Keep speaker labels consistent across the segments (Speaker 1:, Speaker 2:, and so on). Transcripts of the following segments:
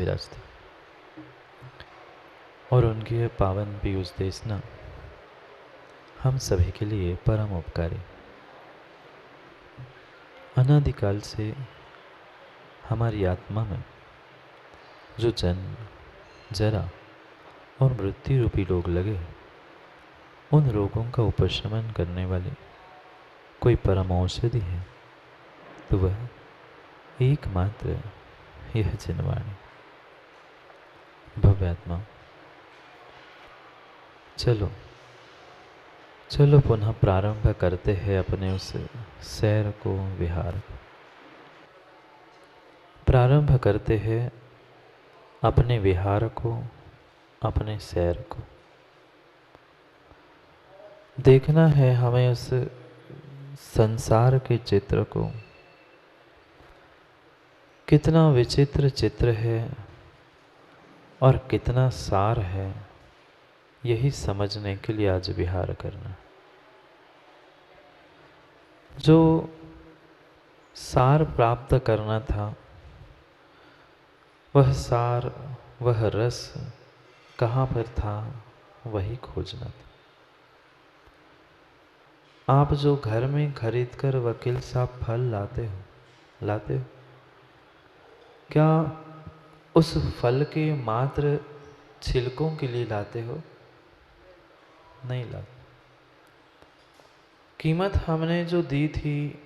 Speaker 1: तुलसीदास थे और उनकी यह पावन पीयूष देशना हम सभी के लिए परम उपकारी। अनादिकाल से हमारी आत्मा में जो जन्म, जरा और मृत्यु रूपी रोग लगे, उन रोगों का उपशमन करने वाली कोई परम औषधि है तो वह एकमात्र यह जिनवाणी भव्यात्मा। चलो चलो पुनः प्रारंभ करते हैं अपने उस सैर को, विहार को। प्रारंभ करते हैं अपने विहार को, अपने सैर को। देखना है हमें उस संसार के चित्र को, कितना विचित्र चित्र है और कितना सार है, यही समझने के लिए आज विहार करना। जो सार प्राप्त करना था, वह सार, वह रस कहाँ पर था, वही खोजना था। आप जो घर में खरीद कर वकील साहब फल लाते हो, क्या उस फल के मात्र छिलकों के लिए लाते हो? नहीं लाते। कीमत हमने जो दी थी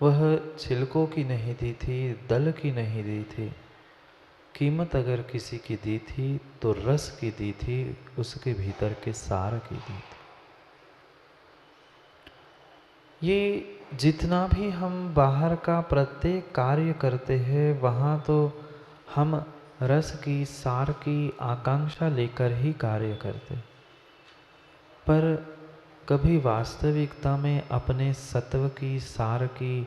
Speaker 1: वह छिलकों की नहीं दी थी, दल की नहीं दी थी। कीमत अगर किसी की दी थी तो रस की दी थी, उसके भीतर के सार की दी थी। ये जितना भी हम बाहर का प्रत्येक कार्य करते हैं, वहाँ तो हम रस की, सार की आकांक्षा लेकर ही कार्य करते, पर कभी वास्तविकता में अपने सत्व की, सार की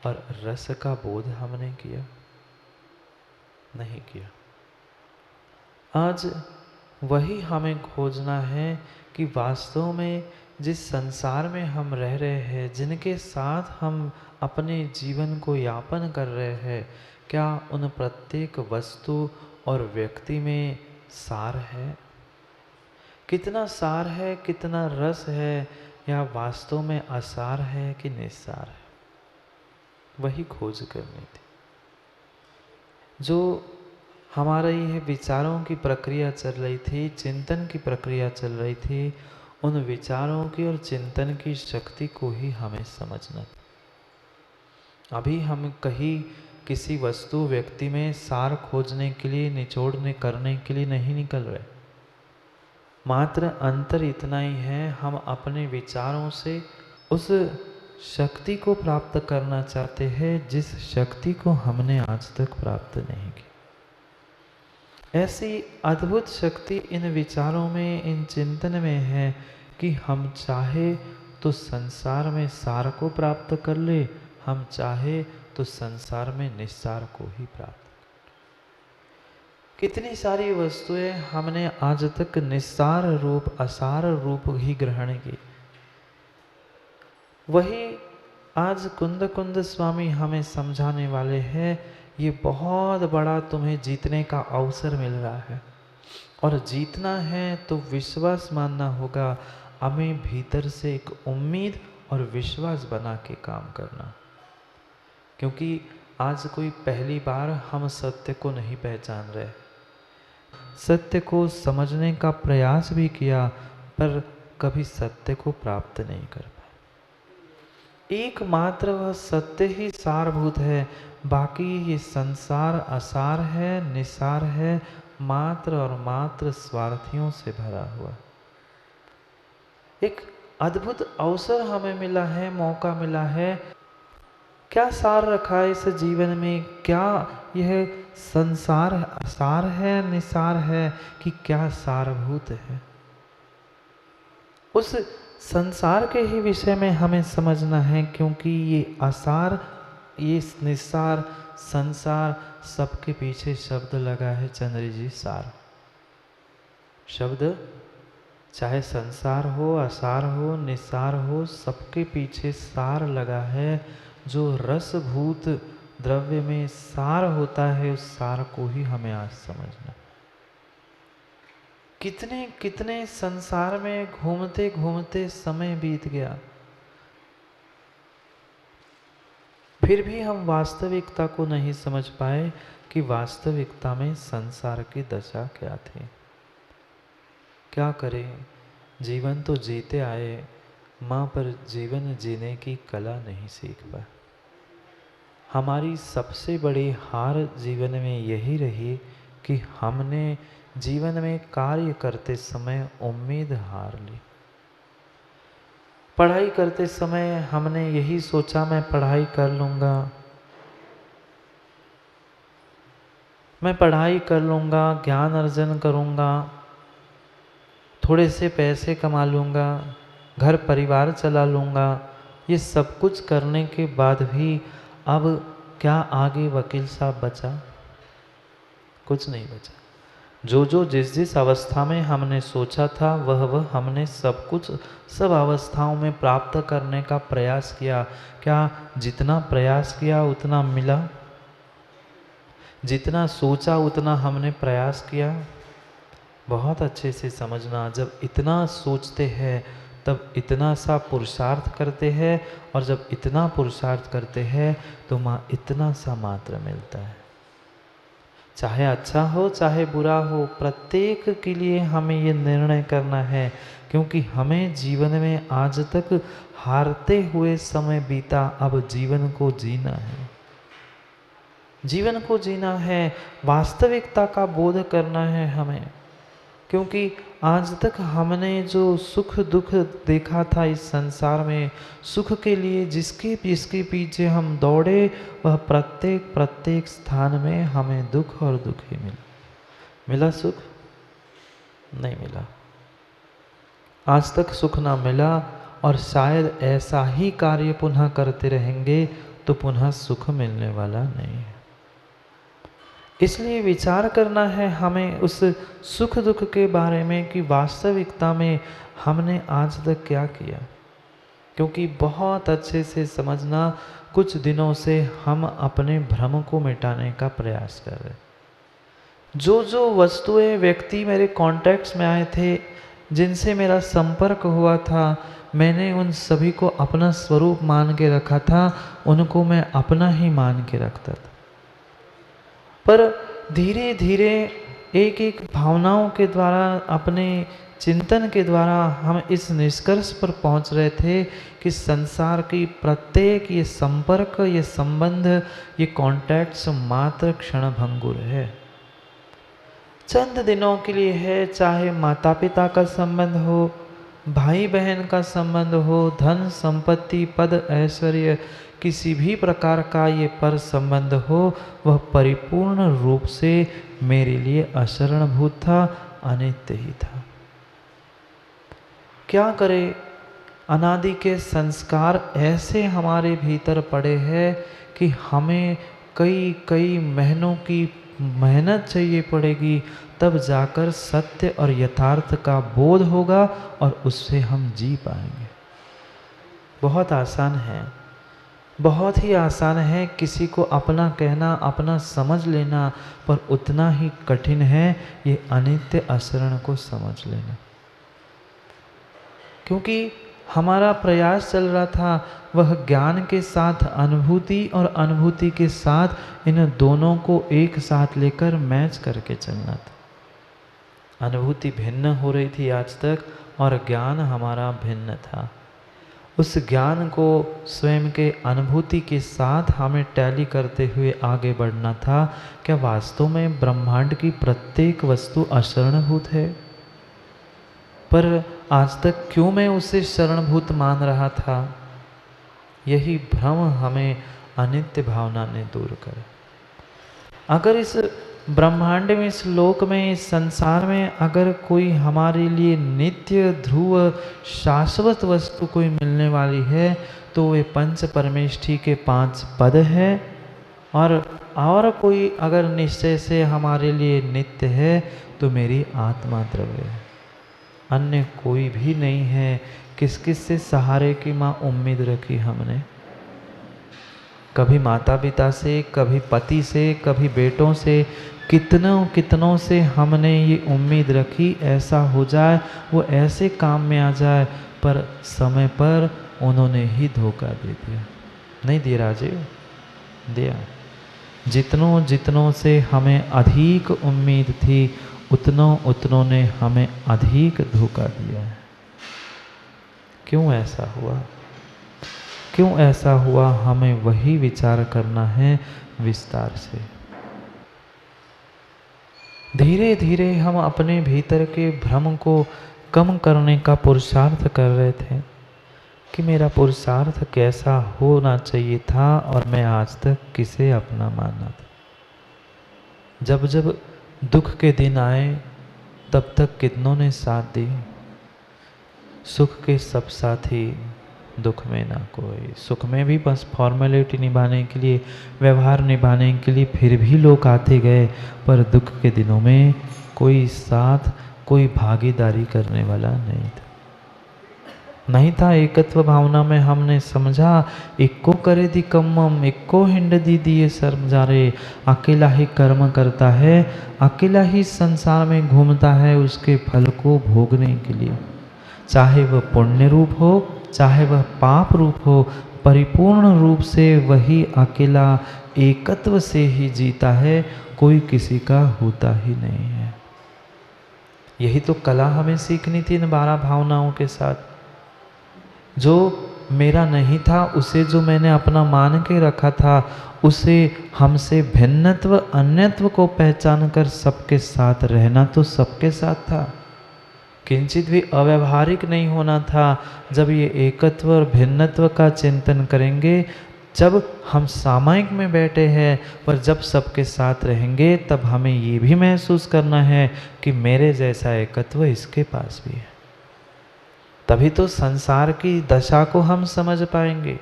Speaker 1: और रस का बोध हमने किया? नहीं किया। आज वही हमें खोजना है कि वास्तव में जिस संसार में हम रह रहे हैं, जिनके साथ हम अपने जीवन को यापन कर रहे हैं, क्या उन प्रत्येक वस्तु और व्यक्ति में सार है? कितना सार है, कितना रस है, या वास्तव में असार है कि निस्सार है? वही खोज करनी थी। जो हमारे यह विचारों की प्रक्रिया चल रही थी, चिंतन की प्रक्रिया चल रही थी, उन विचारों की और चिंतन की शक्ति को ही हमें समझना था। अभी हम कहीं किसी वस्तु, व्यक्ति में सार खोजने के लिए, निचोड़ने करने के लिए नहीं निकल रहे। मात्र अंतर इतना ही है, हम अपने विचारों से उस शक्ति को प्राप्त करना चाहते हैं जिस शक्ति को हमने आज तक प्राप्त नहीं की। ऐसी अद्भुत शक्ति इन विचारों में, इन चिंतन में है कि हम चाहे तो संसार में सार को प्राप्त कर ले, हम चाहे तो संसार में निस्सार को ही प्राप्त। कितनी सारी वस्तुएं हमने आज तक निस्सार रूप, असार रूप ही ग्रहण की। वही आज कुंद कुंद स्वामी हमें समझाने वाले हैं, ये बहुत बड़ा तुम्हें जीतने का अवसर मिल रहा है, और जीतना है तो विश्वास मानना होगा। हमें भीतर से एक उम्मीद और विश्वास बना के काम करना, क्योंकि आज कोई पहली बार हम सत्य को नहीं पहचान रहे। सत्य को समझने का प्रयास भी किया, पर कभी सत्य को प्राप्त नहीं कर पाए। एकमात्र वह सत्य ही सारभूत है, बाकी ये संसार असार है, निसार है, मात्र और मात्र स्वार्थियों से भरा हुआ। एक अद्भुत अवसर हमें मिला है, मौका मिला है। क्या सार रखा है इस जीवन में? क्या यह संसार असार है, निसार है, कि क्या सारभूत है? उस संसार के ही विषय में हमें समझना है, क्योंकि ये असार, ये निसार, संसार, सबके पीछे शब्द लगा है चंद्र जी, सार। शब्द चाहे संसार हो, असार हो, निसार हो, सबके पीछे सार लगा है। जो रसभूत द्रव्य में सार होता है, उस सार को ही हमें आज समझना। कितने कितने संसार में घूमते घूमते समय बीत गया, फिर भी हम वास्तविकता को नहीं समझ पाए कि वास्तविकता में संसार की दशा क्या थी। क्या करें, जीवन तो जीते आए माँ, पर जीवन जीने की कला नहीं सीख पाए। हमारी सबसे बड़ी हार जीवन में यही रही कि हमने जीवन में कार्य करते समय उम्मीद हार ली। पढ़ाई करते समय हमने यही सोचा मैं पढ़ाई कर लूँगा, मैं पढ़ाई कर लूँगा, ज्ञान अर्जन करूँगा, थोड़े से पैसे कमा लूँगा, घर परिवार चला लूँगा। ये सब कुछ करने के बाद भी अब क्या आगे वकील साहब बचा? कुछ नहीं बचा। जो जिस जिस अवस्था में हमने सोचा था वह हमने सब कुछ सब अवस्थाओं में प्राप्त करने का प्रयास किया। क्या जितना प्रयास किया उतना मिला? जितना सोचा उतना हमने प्रयास किया? बहुत अच्छे से समझना, जब इतना सोचते हैं तब इतना सा पुरुषार्थ करते हैं, और जब इतना पुरुषार्थ करते हैं तो माँ इतना सा मात्र मिलता है। चाहे अच्छा हो चाहे बुरा हो, प्रत्येक के लिए हमें ये निर्णय करना है, क्योंकि हमें जीवन में आज तक हारते हुए समय बीता, अब जीवन को जीना है। जीवन को जीना है, वास्तविकता का बोध करना है हमें। क्योंकि आज तक हमने जो सुख दुख देखा था इस संसार में, सुख के लिए जिसके पीछे हम दौड़े, वह प्रत्येक स्थान में हमें दुख और दुख ही मिला। मिला सुख? नहीं मिला। आज तक सुख ना मिला, और शायद ऐसा ही कार्य पुनः करते रहेंगे तो पुनः सुख मिलने वाला नहीं है। इसलिए विचार करना है हमें उस सुख दुख के बारे में कि वास्तविकता में हमने आज तक क्या किया। क्योंकि बहुत अच्छे से समझना, कुछ दिनों से हम अपने भ्रम को मिटाने का प्रयास कर रहे। जो वस्तुएं व्यक्ति मेरे कॉन्टैक्ट्स में आए थे, जिनसे मेरा संपर्क हुआ था, मैंने उन सभी को अपना स्वरूप मान के रखा था, उनको मैं अपना ही मान के रखता था। पर धीरे धीरे एक एक भावनाओं के द्वारा, अपने चिंतन के द्वारा हम इस निष्कर्ष पर पहुंच रहे थे कि संसार की प्रत्येक ये संपर्क, ये संबंध, ये कॉन्टैक्ट्स मात्र क्षणभंगुर है, चंद दिनों के लिए है। चाहे माता पिता का संबंध हो, भाई बहन का संबंध हो, धन संपत्ति पद ऐश्वर्य, किसी भी प्रकार का ये पर संबंध हो, वह परिपूर्ण रूप से मेरे लिए अशरणभूत था, अनित्य ही था। क्या करे, अनादि के संस्कार ऐसे हमारे भीतर पड़े हैं कि हमें कई कई महीनों की मेहनत चाहिए पड़ेगी, तब जाकर सत्य और यथार्थ का बोध होगा और उससे हम जी पाएंगे। बहुत आसान है, बहुत ही आसान है किसी को अपना कहना, अपना समझ लेना, पर उतना ही कठिन है ये अनित्य अशरण को समझ लेना। क्योंकि हमारा प्रयास चल रहा था वह ज्ञान के साथ अनुभूति, और अनुभूति के साथ इन दोनों को एक साथ लेकर मैच करके चलना था। अनुभूति भिन्न हो रही थी आज तक, और ज्ञान हमारा भिन्न था। उस ज्ञान को स्वयं के अनुभूति के साथ हमें टैली करते हुए आगे बढ़ना था। क्या वास्तव में ब्रह्मांड की प्रत्येक वस्तु अशरणभूत है? पर आज तक क्यों मैं उसे शरणभूत मान रहा था? यही भ्रम हमें अनित्य भावना ने दूर कर। अगर इस ब्रह्मांड में, इस लोक में, इस संसार में अगर कोई हमारे लिए नित्य ध्रुव शाश्वत वस्तु कोई मिलने वाली है तो वे पंच परमेष्ठी के 5 पद है। और कोई अगर निश्चय से हमारे लिए नित्य है तो मेरी आत्मा द्रव्य है, अन्य कोई भी नहीं है। किस किस से सहारे की माँ उम्मीद रखी हमने? कभी माता पिता से, कभी पति से, कभी बेटों से, कितनों कितनों से हमने ये उम्मीद रखी ऐसा हो जाए, वो ऐसे काम में आ जाए, पर समय पर उन्होंने ही धोखा दे दिया। नहीं दिया राजीव? दिया। जितनों जितनों से हमें अधिक उम्मीद थी, उतनों उतनों ने हमें अधिक धोखा दिया है। क्यों ऐसा हुआ? क्यों ऐसा हुआ? हमें वही विचार करना है विस्तार से। धीरे धीरे हम अपने भीतर के भ्रम को कम करने का पुरुषार्थ कर रहे थे कि मेरा पुरुषार्थ कैसा होना चाहिए था और मैं आज तक किसे अपना माना था। जब जब दुख के दिन आए तब तक कितनों ने साथ दी। सुख के सब साथी, दुख में ना कोई। सुख में भी बस फॉर्मेलिटी निभाने के लिए, व्यवहार निभाने के लिए फिर भी लोग आते गए, पर दुख के दिनों में कोई साथ, कोई भागीदारी करने वाला नहीं था। एकत्व भावना में हमने समझा इक्को करे दी कम्मम, इक्को हिंड दी दिए शर्म जा रे। अकेला ही कर्म करता है, अकेला ही संसार में घूमता है उसके फल को भोगने के लिए। चाहे वह पुण्य रूप हो, चाहे वह पाप रूप हो, परिपूर्ण रूप से वही अकेला एकत्व से ही जीता है, कोई किसी का होता ही नहीं है। यही तो कला हमें सीखनी थी इन 12 भावनाओं के साथ। जो मेरा नहीं था, उसे जो मैंने अपना मान के रखा था, उसे हमसे भिन्नत्व, अन्यत्व को पहचान कर सबके साथ रहना तो सबके साथ था। किंचित भी अव्यवहारिक नहीं होना था। जब ये एकत्व और भिन्नत्व का चिंतन करेंगे, जब हम सामायिक में बैठे हैं, पर जब सबके साथ रहेंगे, तब हमें ये भी महसूस करना है कि मेरे जैसा एकत्व इसके पास भी है। तभी तो संसार की दशा को हम समझ पाएंगे।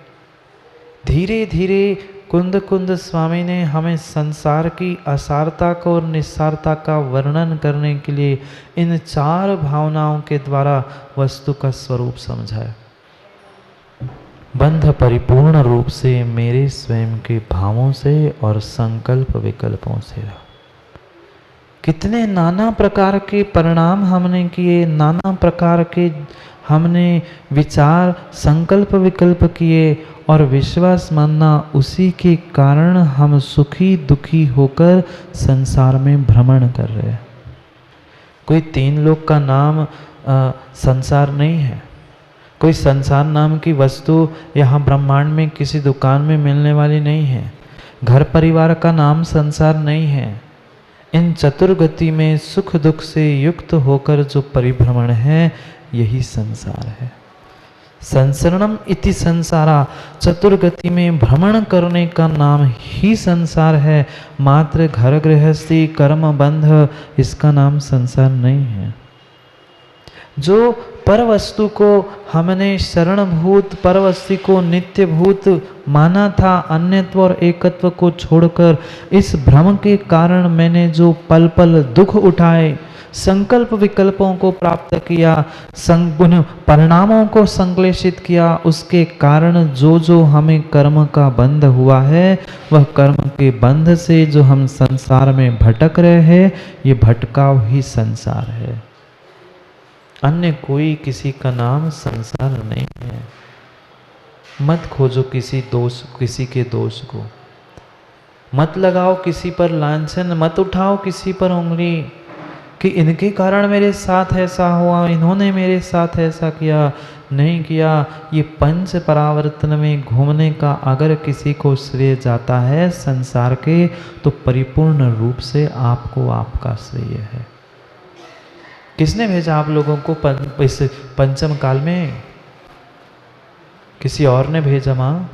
Speaker 1: धीरे धीरे कुंद कुंद स्वामी ने हमें संसार की असारता को और निस्सारता का वर्णन करने के लिए इन 4 भावनाओं के द्वारा वस्तु का स्वरूप समझाया। बंध परिपूर्ण रूप से मेरे स्वयं के भावों से और संकल्प विकल्पों से रहा। कितने नाना प्रकार के परिणाम हमने किए, नाना प्रकार के हमने विचार, संकल्प विकल्प किए, और विश्वास मानना उसी के कारण हम सुखी दुखी होकर संसार में भ्रमण कर रहे हैं। कोई 3 लोक का नाम संसार नहीं है। कोई संसार नाम की वस्तु यहाँ ब्रह्मांड में किसी दुकान में मिलने वाली नहीं है। घर परिवार का नाम संसार नहीं है। इन चतुर्गति में सुख दुख से युक्त होकर जो परिभ्रमण है, यही संसार है। संसरणम इति संसारा, चतुर्गति में भ्रमण करने का नाम ही संसार है। मात्र घर गृहस्थी कर्म बंध, इसका नाम संसार नहीं है। जो पर वस्तु को हमने शरणभूत, पर वस्तु को नित्यभूत माना था, अन्यत्व और एकत्व को छोड़कर इस भ्रम के कारण मैंने जो पल पल दुख उठाए, संकल्प विकल्पों को प्राप्त किया, परिणामों को संश्लेषित किया, उसके कारण जो जो हमें कर्म का बंध हुआ है, वह कर्म के बंध से जो हम संसार में भटक रहे हैं, ये भटकाव ही संसार है। अन्य कोई किसी का नाम संसार नहीं है। मत खोजो किसी के दोष को, मत लगाओ किसी पर लांछन, मत उठाओ किसी पर उंगली कि इनके कारण मेरे साथ ऐसा हुआ, इन्होंने मेरे साथ ऐसा किया, नहीं किया। ये पंच परावर्तन में घूमने का अगर किसी को श्रेय जाता है संसार के, तो परिपूर्ण रूप से आपको आपका श्रेय है। किसने भेजा आप लोगों को इस पंचम काल में? किसी और ने भेजा माँ?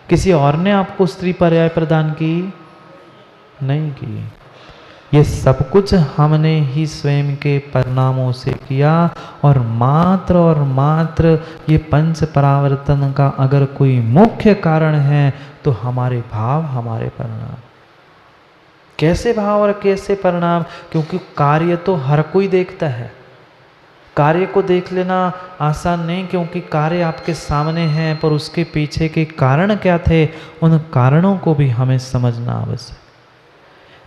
Speaker 1: किसी और ने आपको स्त्री पर्याय प्रदान की? नहीं की। ये सब कुछ हमने ही स्वयं के परिणामों से किया, और मात्र ये पंच परावर्तन का अगर कोई मुख्य कारण है तो हमारे भाव, हमारे परिणाम। कैसे भाव और कैसे परिणाम? क्योंकि कार्य तो हर कोई देखता है, कार्य को देख लेना आसान नहीं, क्योंकि कार्य आपके सामने है, पर उसके पीछे के कारण क्या थे, उन कारणों को भी हमें समझना आवश्यक।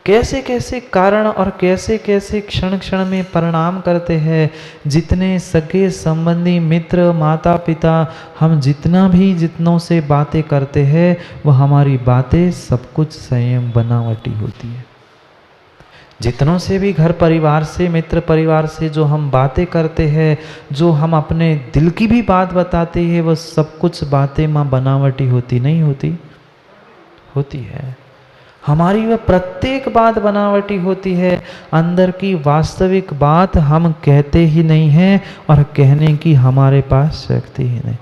Speaker 1: कैसे कैसे कारण और कैसे कैसे क्षण क्षण में परिणाम करते हैं। जितने सगे संबंधी मित्र माता पिता हम जितनों से बातें करते हैं, वह हमारी बातें सब कुछ संयम बनावटी होती है। जितनों से भी घर परिवार से मित्र परिवार से जो हम बातें करते हैं, जो हम अपने दिल की भी बात बताते हैं, वह सब कुछ बातें माँ बनावटी होती नहीं होती, होती है। हमारी वह प्रत्येक बात बनावटी होती है। अंदर की वास्तविक बात हम कहते ही नहीं हैं और कहने की हमारे पास शक्ति ही नहीं।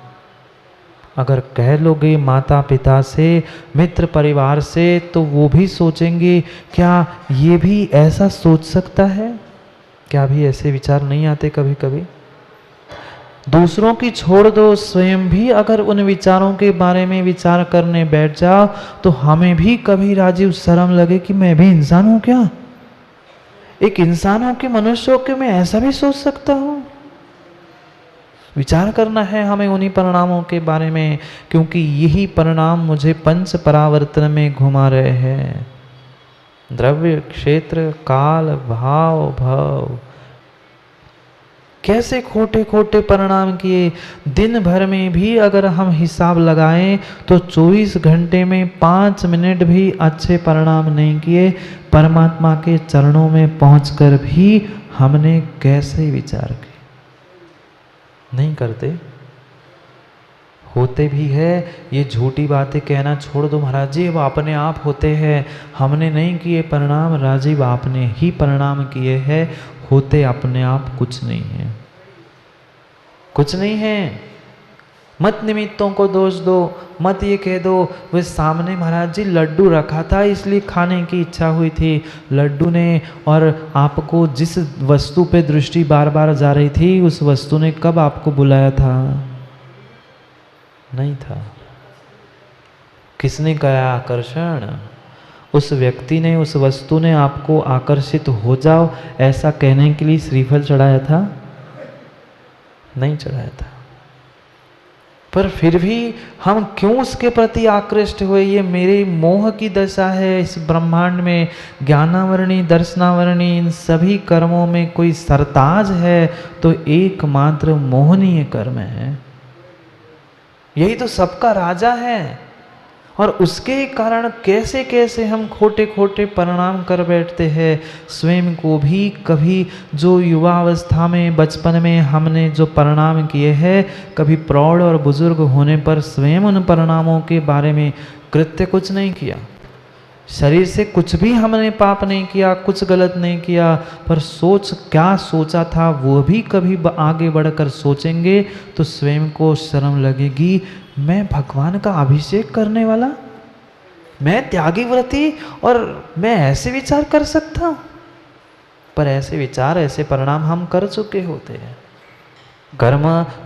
Speaker 1: अगर कह लोगे माता पिता से मित्र परिवार से, तो वो भी सोचेंगे क्या ये भी ऐसा सोच सकता है। क्या भी ऐसे विचार नहीं आते कभी कभी? दूसरों की छोड़ दो, स्वयं भी अगर उन विचारों के बारे में विचार करने बैठ जाओ, तो हमें भी कभी राजीव शर्म लगे कि मैं भी इंसान हूं क्या, एक इंसान हूं कि मनुष्य हो कि मैं ऐसा भी सोच सकता हूं। विचार करना है हमें उन्हीं परिणामों के बारे में, क्योंकि यही परिणाम मुझे पंच परावर्तन में घुमा रहे हैं। द्रव्य क्षेत्र काल भाव भव, कैसे खोटे खोटे परिणाम किए। दिन भर में भी अगर हम हिसाब लगाएं तो 24 घंटे में 5 मिनट भी अच्छे परिणाम नहीं किए। परमात्मा के चरणों में पहुंचकर भी हमने कैसे विचार किए? नहीं करते। होते भी है। ये झूठी बातें कहना छोड़ दो महाराज जी, वो अपने आप होते हैं। हमने नहीं किए परिणाम, राजीव आपने ही परिणाम किए हैं। होते अपने आप कुछ नहीं है, कुछ नहीं है। मत निमित्तों को दोष दो, मत ये कह दो वे सामने महाराज जी लड्डू रखा था इसलिए खाने की इच्छा हुई थी। लड्डू ने और आपको जिस वस्तु पे दृष्टि बार बार जा रही थी, उस वस्तु ने कब आपको बुलाया था? नहीं था। किसने कहा आकर्षण? उस व्यक्ति ने, उस वस्तु ने आपको आकर्षित हो जाओ ऐसा कहने के लिए श्रीफल चढ़ाया था? नहीं चढ़ाया था। पर फिर भी हम क्यों उसके प्रति आकृष्ट हुए? ये मेरे मोह की दशा है। इस ब्रह्मांड में ज्ञानावरणी दर्शनावरणी इन सभी कर्मों में कोई सरताज है तो एकमात्र मोहनीय कर्म है। यही तो सबका राजा है। और उसके कारण कैसे कैसे हम खोटे खोटे परिणाम कर बैठते हैं। स्वयं को भी कभी जो युवा अवस्था में बचपन में हमने जो परिणाम किए हैं, कभी प्रौढ़ और बुजुर्ग होने पर स्वयं उन परिणामों के बारे में कृत्य कुछ नहीं किया। शरीर से कुछ भी हमने पाप नहीं किया, कुछ गलत नहीं किया, पर सोच क्या सोचा था वो भी कभी आगे बढ़कर सोचेंगे तो स्वयं को शर्म लगेगी। मैं भगवान का अभिषेक करने वाला, मैं त्यागी व्रती, और मैं ऐसे विचार कर सकता हूँ? पर ऐसे विचार ऐसे परिणाम हम कर चुके होते हैं। कर्म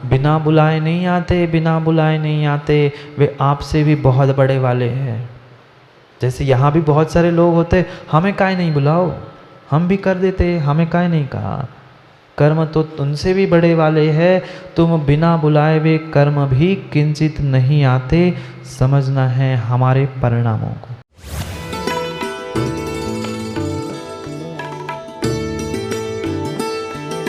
Speaker 1: बिना बुलाए नहीं आते, बिना बुलाए नहीं आते। वे आपसे भी बहुत बड़े वाले हैं। जैसे यहाँ भी बहुत सारे लोग होते, हमें काहे नहीं बुलाओ, हम भी कर देते, हमें काहे नहीं कहा। कर्म तो तुमसे भी बड़े वाले हैं। तुम बिना बुलाए हुए कर्म भी किंचित नहीं आते। समझना है हमारे परिणामों को।